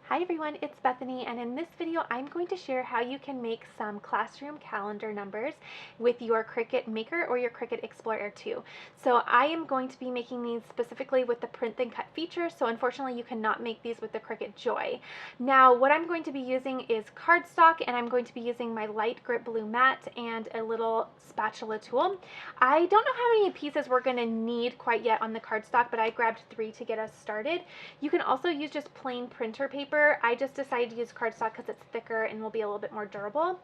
Hi everyone, it's Bethany, and in this video I'm going to share how you can make some classroom calendar numbers with your Cricut Maker or your Cricut Explorer 2. So I am going to be making these specifically with the print then cut feature, so unfortunately you cannot make these with the Cricut Joy. Now what I'm going to be using is cardstock, and I'm going to be using my light grip blue mat and a little spatula tool. I don't know how many pieces we're going to need quite yet on the cardstock, but I grabbed 3 to get us started. You can also use just plain printer paper. I just decided to use cardstock because it's thicker and will be a little bit more durable.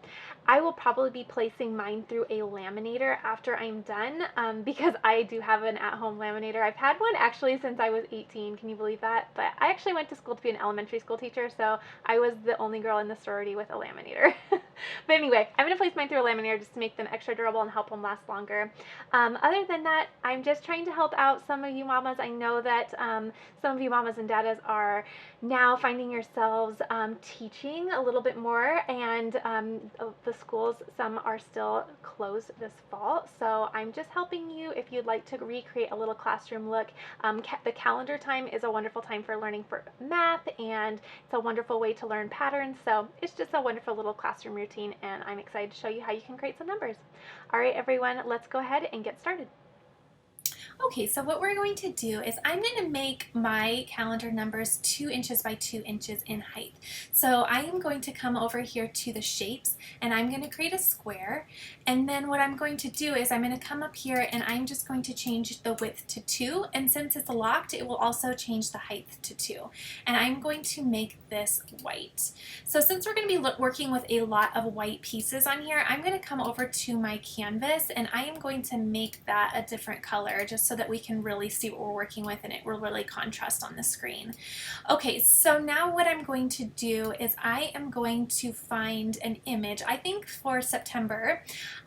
I will probably be placing mine through a laminator after I'm done because I do have an at-home laminator. I've had one actually since I was 18. Can you believe that? But I actually went to school to be an elementary school teacher, so I was the only girl in the sorority with a laminator. But anyway, I'm going to place mine through a laminator just to make them extra durable and help them last longer. Other than that, I'm just trying to help out some of you mamas. I know that some of you mamas and daddas are now finding yourselves teaching a little bit more, and the schools, some are still closed this fall. So I'm just helping you if you'd like to recreate a little classroom look. The calendar time is a wonderful time for learning for math, and it's a wonderful way to learn patterns. So it's just a wonderful little classroom routine, and I'm excited to show you how you can create some numbers. All right, everyone, let's go ahead and get started. Okay, so what we're going to do is I'm going to make my calendar numbers 2 inches by 2 inches in height. So I am going to come over here to the shapes, and I'm going to create a square, and then what I'm going to do is I'm going to come up here and I'm just going to change the width to 2, and since it's locked it will also change the height to 2, and I'm going to make this white. So since we're going to be working with a lot of white pieces on here, I'm going to come over to my canvas and I am going to make that a different color just so that we can really see what we're working with and it will really contrast on the screen. Okay, so now what I'm going to do is I am going to find an image, I think for September.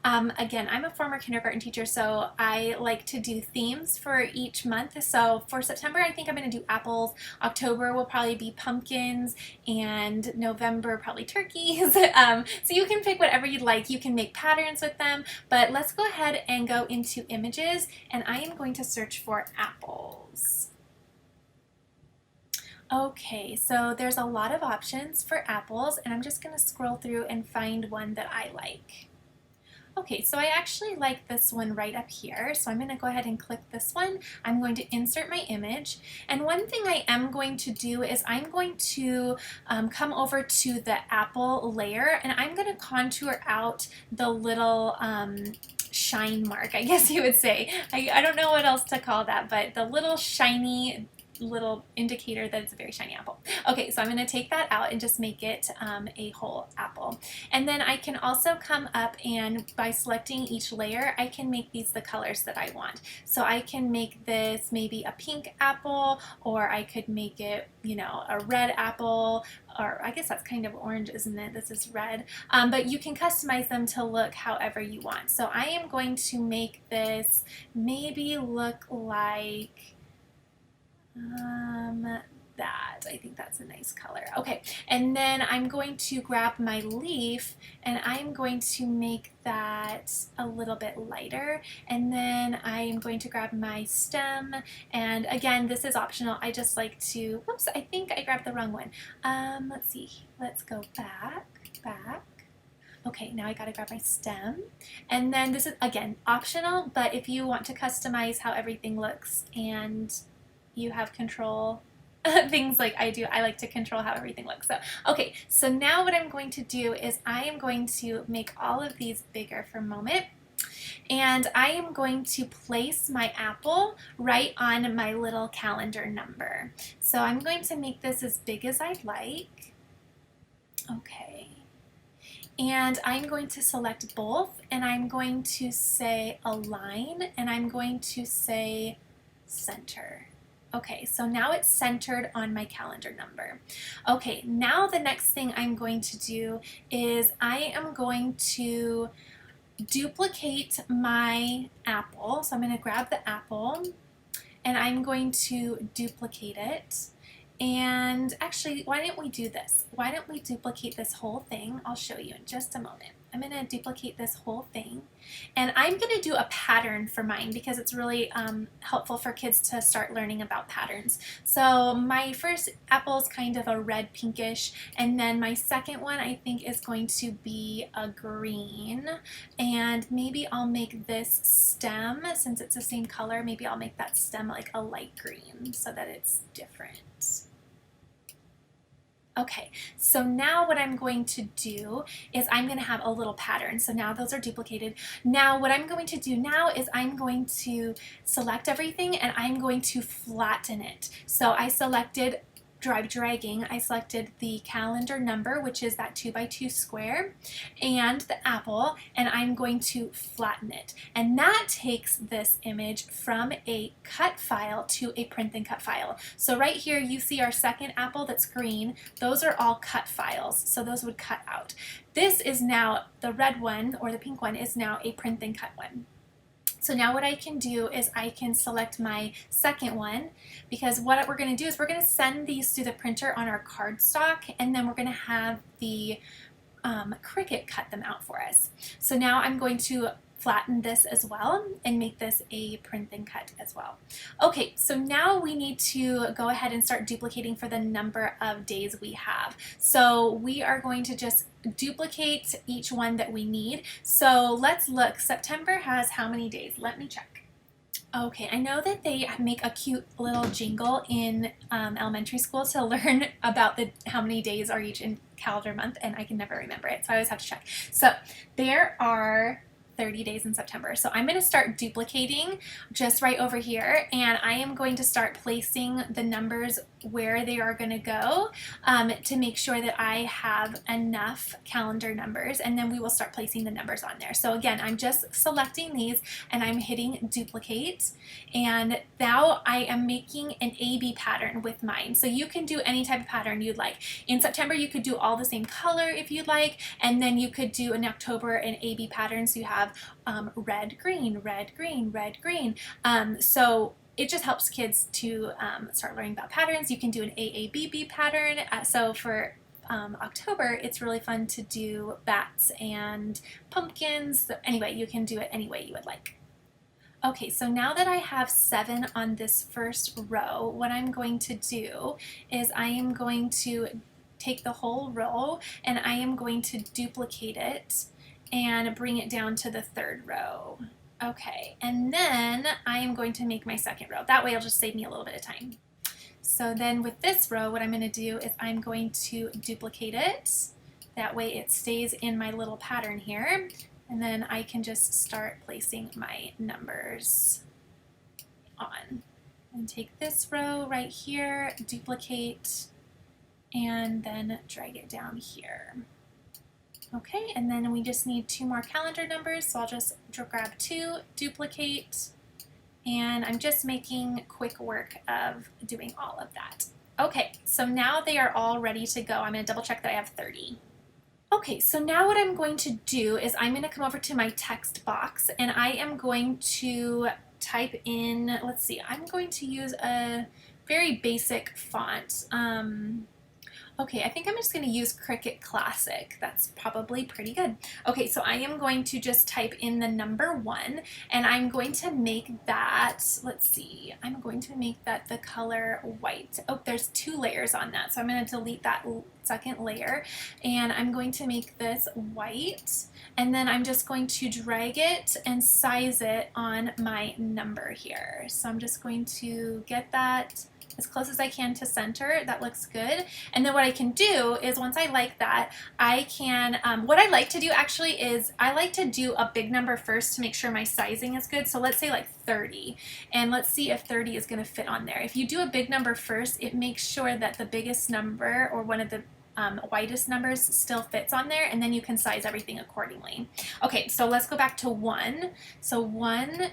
Again, I'm a former kindergarten teacher, so I like to do themes for each month. So for September, I think I'm going to do apples. October will probably be pumpkins, and November probably turkeys. So you can pick whatever you'd like. You can make patterns with them, but let's go ahead and go into images, and I am going to search for apples. Okay, so there's a lot of options for apples, and I'm just going to scroll through and find one that I like. Okay, so I actually like this one right up here, so I'm going to go ahead and click this one. I'm going to insert my image, and one thing I am going to do is I'm going to come over to the apple layer, and I'm going to contour out the little shine mark, I guess you would say. I don't know what else to call that, but the little shiny little indicator that it's a very shiny apple. Okay, so I'm going to take that out and just make it a whole apple. And then I can also come up, and by selecting each layer, I can make these the colors that I want. So I can make this maybe a pink apple, or I could make it, you know, a red apple, or I guess that's kind of orange, isn't it? This is red. But you can customize them to look however you want. So I am going to make this maybe look like that. I think that's a nice color. Okay, and then I'm going to grab my leaf and I'm going to make that a little bit lighter, and then I am going to grab my stem, and again, this is optional. I just like to, whoops, I think I grabbed the wrong one. Let's see, let's go back. Okay, now I gotta grab my stem, and then this is again optional, but if you want to customize how everything looks and you have control, things like I do, I like to control how everything looks. So, okay, so now what I'm going to do is I am going to make all of these bigger for a moment, and I am going to place my apple right on my little calendar number. So I'm going to make this as big as I'd like. Okay. And I'm going to select both, and I'm going to say align, and I'm going to say center. Okay, so now it's centered on my calendar number. Okay, now the next thing I'm going to do is I am going to duplicate my apple. So I'm going to grab the apple and I'm going to duplicate it. And actually, why don't we do this? Why don't we duplicate this whole thing? I'll show you in just a moment. I'm going to duplicate this whole thing, and I'm going to do a pattern for mine because it's really helpful for kids to start learning about patterns. So my first apple is kind of a red pinkish, and then my second one I think is going to be a green, and maybe I'll make this stem, since it's the same color, maybe I'll make that stem like a light green so that it's different. Okay, so now what I'm going to do is I'm going to have a little pattern. So now those are duplicated. Now what I'm going to do now is I'm going to select everything and I'm going to flatten it. So I selected, dragging, I selected the calendar number, which is that 2x2 square, and the apple, and I'm going to flatten it. And that takes this image from a cut file to a print and cut file. So right here you see our second apple that's green. Those are all cut files, so those would cut out. This is now, the red one or the pink one is now a print and cut one. So now what I can do is I can select my second one, because what we're going to do is we're going to send these through the printer on our cardstock, and then we're going to have the Cricut cut them out for us. So now I'm going to flatten this as well and make this a print and cut as well. Okay, so now we need to go ahead and start duplicating for the number of days we have. So we are going to just duplicate each one that we need. So let's look. September has how many days? Let me check. Okay, I know that they make a cute little jingle in elementary school to learn about how many days are each in calendar month, and I can never remember it, so I always have to check. So there are 30 days in September. So I'm going to start duplicating just right over here, and I am going to start placing the numbers where they are going to go to make sure that I have enough calendar numbers, and then we will start placing the numbers on there. So again, I'm just selecting these and I'm hitting duplicate, and now I am making an A-B pattern with mine. So you can do any type of pattern you'd like. In September you could do all the same color if you'd like, and then you could do in October an A-B pattern, so you have red, green, red, green, red, green. So it just helps kids to start learning about patterns. You can do an AABB pattern. So for October, it's really fun to do bats and pumpkins. So anyway, you can do it any way you would like. Okay, so now that I have 7 on this first row, what I'm going to do is I am going to take the whole row and I am going to duplicate it and bring it down to the 3rd row. Okay, and then I am going to make my 2nd row. That way it'll just save me a little bit of time. So then with this row, what I'm going to do is I'm going to duplicate it. That way it stays in my little pattern here. And then I can just start placing my numbers on. And take this row right here, duplicate, and then drag it down here. Okay, and then we just need 2 more calendar numbers, so I'll just grab 2, duplicate, and I'm just making quick work of doing all of that. Okay, so now they are all ready to go. I'm going to double check that I have 30. Okay, so now what I'm going to do is I'm going to come over to my text box and I am going to type in, let's see, I'm going to use a very basic font. Okay, I think I'm just going to use Cricut Classic. That's probably pretty good. Okay, so I am going to just type in the number 1, and I'm going to make that, let's see, I'm going to make that the color white. Oh, there's 2 layers on that, so I'm going to delete that 2nd layer, and I'm going to make this white, and then I'm just going to drag it and size it on my number here. So I'm just going to get that as close as I can to center. That looks good. And then what I can do is once I like that, I can, what I like to do actually is I like to do a big number first to make sure my sizing is good. So let's say like 30, and let's see if 30 is going to fit on there. If you do a big number first, it makes sure that the biggest number or one of the whitest numbers still fits on there, and then you can size everything accordingly. Okay, so let's go back to 1. So 1,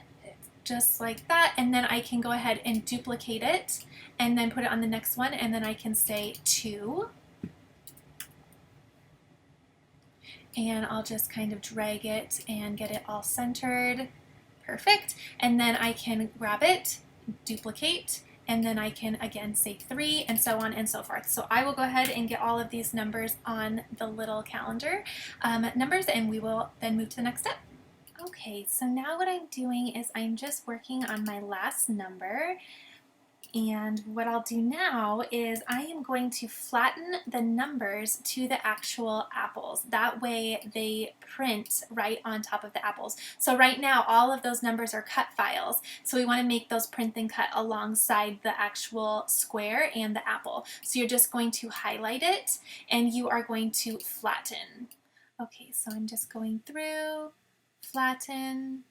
just like that, and then I can go ahead and duplicate it and then put it on the next one, and then I can say 2, and I'll just kind of drag it and get it all centered. Perfect. And then I can grab it, duplicate, and then I can again say 3, and so on and so forth. So I will go ahead and get all of these numbers on the little calendar numbers, and we will then move to the next step. Okay, so now what I'm doing is I'm just working on my last number. And what I'll do now is I am going to flatten the numbers to the actual apples. That way they print right on top of the apples. So right now all of those numbers are cut files. So we want to make those print and cut alongside the actual square and the apple. So you're just going to highlight it and you are going to flatten. Okay, so I'm just going through, flatten,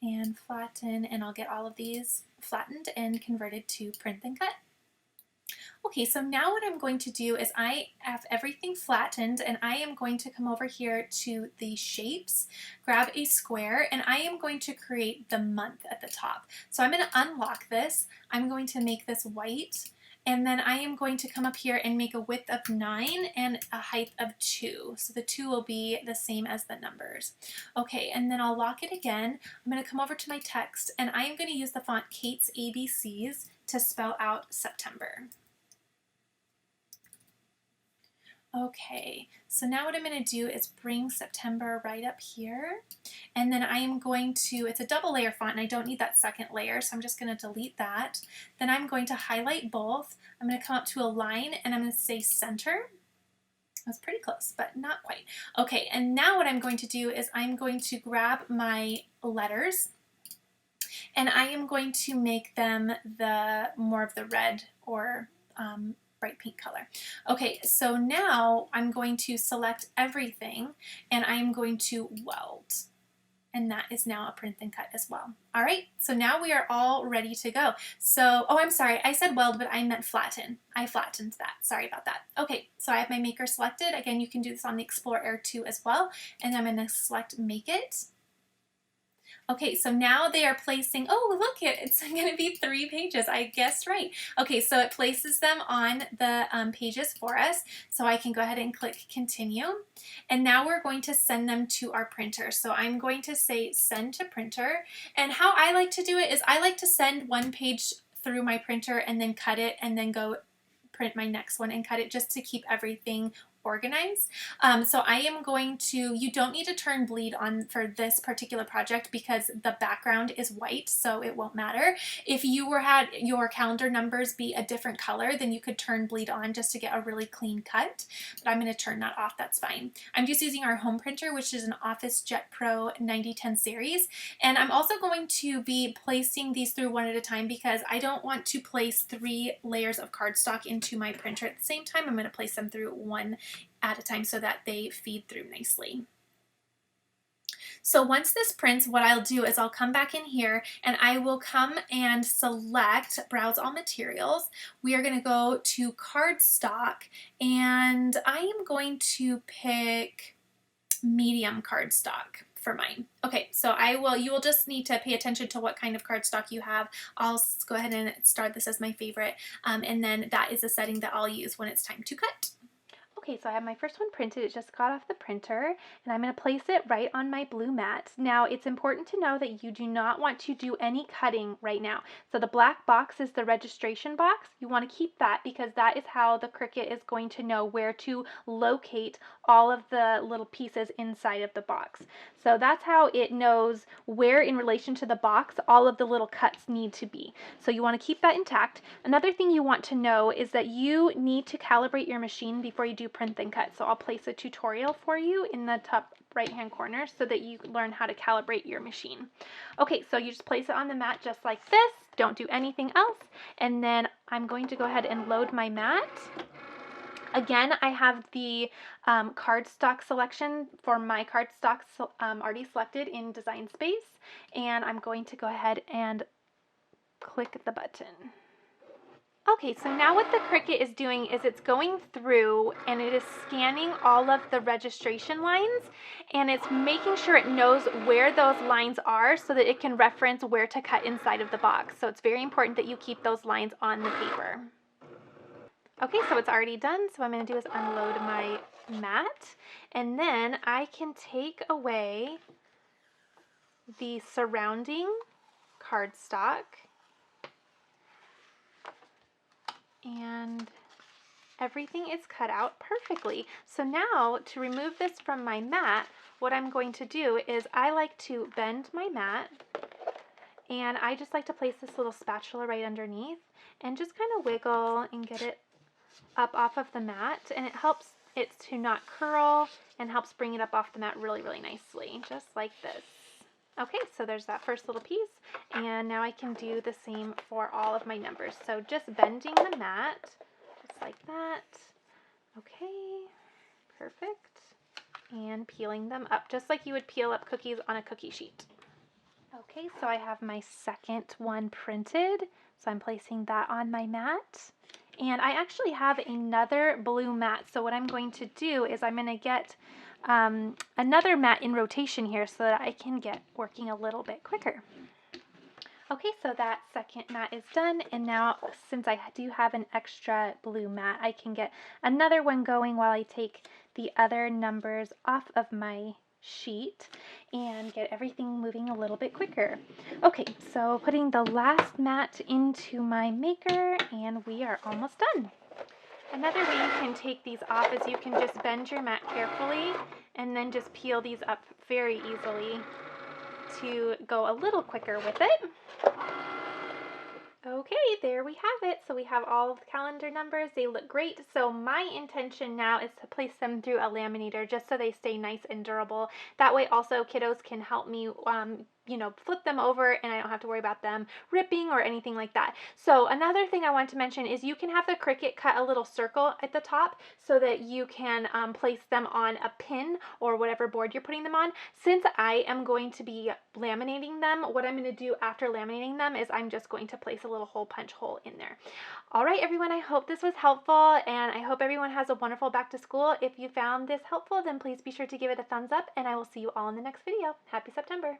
and flatten, and I'll get all of these flattened and converted to print and cut. Okay, so now what I'm going to do is I have everything flattened, and I am going to come over here to the shapes, grab a square, and I am going to create the month at the top. So I'm going to unlock this. I'm going to make this white, and then I am going to come up here and make a width of 9 and a height of 2. So the 2 will be the same as the numbers. Okay, and then I'll lock it again. I'm going to come over to my text, and I am going to use the font Kate's ABCs to spell out September. Okay, so now what I'm going to do is bring September right up here, and then I am going to, it's a double layer font and I don't need that second layer, so I'm just going to delete that. Then I'm going to highlight both. I'm going to come up to a line and I'm going to say center. That's pretty close, but not quite. Okay, and now what I'm going to do is I'm going to grab my letters and I am going to make them the more of the red or bright pink color. Okay, so now I'm going to select everything and I'm going to weld. And that is now a print and cut as well. All right, so now we are all ready to go. So, oh, I'm sorry, I said weld, but I meant flatten. I flattened that, sorry about that. Okay, so I have my maker selected. Again, you can do this on the Explorer Air 2 as well. And I'm gonna select Make It. Okay, so now they are placing, oh, look, it's going to be 3 pages. I guessed right. Okay, so it places them on the pages for us. So I can go ahead and click continue. And now we're going to send them to our printer. So I'm going to say send to printer. And how I like to do it is I like to send one page through my printer and then cut it and then go print my next one and cut it just to keep everything organized. So I am going to, you don't need to turn bleed on for this particular project because the background is white, so it won't matter. If you had your calendar numbers be a different color, then you could turn bleed on just to get a really clean cut, but I'm going to turn that off, that's fine. I'm just using our home printer, which is an Office Jet Pro 9010 series, and I'm also going to be placing these through one at a time because I don't want to place 3 layers of cardstock into my printer at the same time. I'm going to place them through one at a time so that they feed through nicely. So once this prints, what I'll do is I'll come back in here and I will come and select Browse All Materials. We are going to go to Cardstock and I am going to pick medium cardstock for mine. Okay, so you will just need to pay attention to what kind of cardstock you have. I'll go ahead and start this as my favorite, and then that is the setting that I'll use when it's time to cut. Okay, so I have my first one printed. It just got off the printer, and I'm going to place it right on my blue mat. Now, it's important to know that you do not want to do any cutting right now. So the black box is the registration box. You want to keep that because that is how the Cricut is going to know where to locate all of the little pieces inside of the box. So that's how it knows where in relation to the box all of the little cuts need to be. So you want to keep that intact. Another thing you want to know is that you need to calibrate your machine before you do print and cut. So I'll place a tutorial for you in the top right hand corner so that you learn how to calibrate your machine. Okay, so you just place it on the mat just like this. Don't do anything else. And then I'm going to go ahead and load my mat. Again, I have the cardstock selection for my cardstock already selected in Design Space, and I'm going to go ahead and click the button. Okay, so now what the Cricut is doing is it's going through and it is scanning all of the registration lines and it's making sure it knows where those lines are so that it can reference where to cut inside of the box. So it's very important that you keep those lines on the paper. Okay, so it's already done. So what I'm going to do is unload my mat and then I can take away the surrounding cardstock. And everything is cut out perfectly. So now to remove this from my mat, what I'm going to do is I like to bend my mat, and I just like to place this little spatula right underneath and just kind of wiggle and get it up off of the mat, and it helps it to not curl and helps bring it up off the mat really, really nicely, just like this. Okay, so there's that first little piece, and now I can do the same for all of my numbers. So just bending the mat, just like that. Okay, perfect. And peeling them up, just like you would peel up cookies on a cookie sheet. Okay, so I have my second one printed, so I'm placing that on my mat. And I actually have another blue mat, so what I'm going to do is I'm going to get another mat in rotation here so that I can get working a little bit quicker. Okay, so that second mat is done, and now since I do have an extra blue mat, I can get another one going while I take the other numbers off of my sheet and get everything moving a little bit quicker. Okay, so putting the last mat into my maker, and we are almost done. Another way you can take these off is you can just bend your mat carefully and then just peel these up very easily to go a little quicker with it. Okay, there we have it. So we have all of the calendar numbers. They look great. So my intention now is to place them through a laminator just so they stay nice and durable. That way also kiddos can help me flip them over, and I don't have to worry about them ripping or anything like that. So another thing I want to mention is you can have the Cricut cut a little circle at the top so that you can place them on a pin or whatever board you're putting them on. Since I am going to be laminating them, what I'm going to do after laminating them is I'm just going to place a little hole punch hole in there. All right, everyone, I hope this was helpful, and I hope everyone has a wonderful back to school. If you found this helpful, then please be sure to give it a thumbs up, and I will see you all in the next video. Happy September.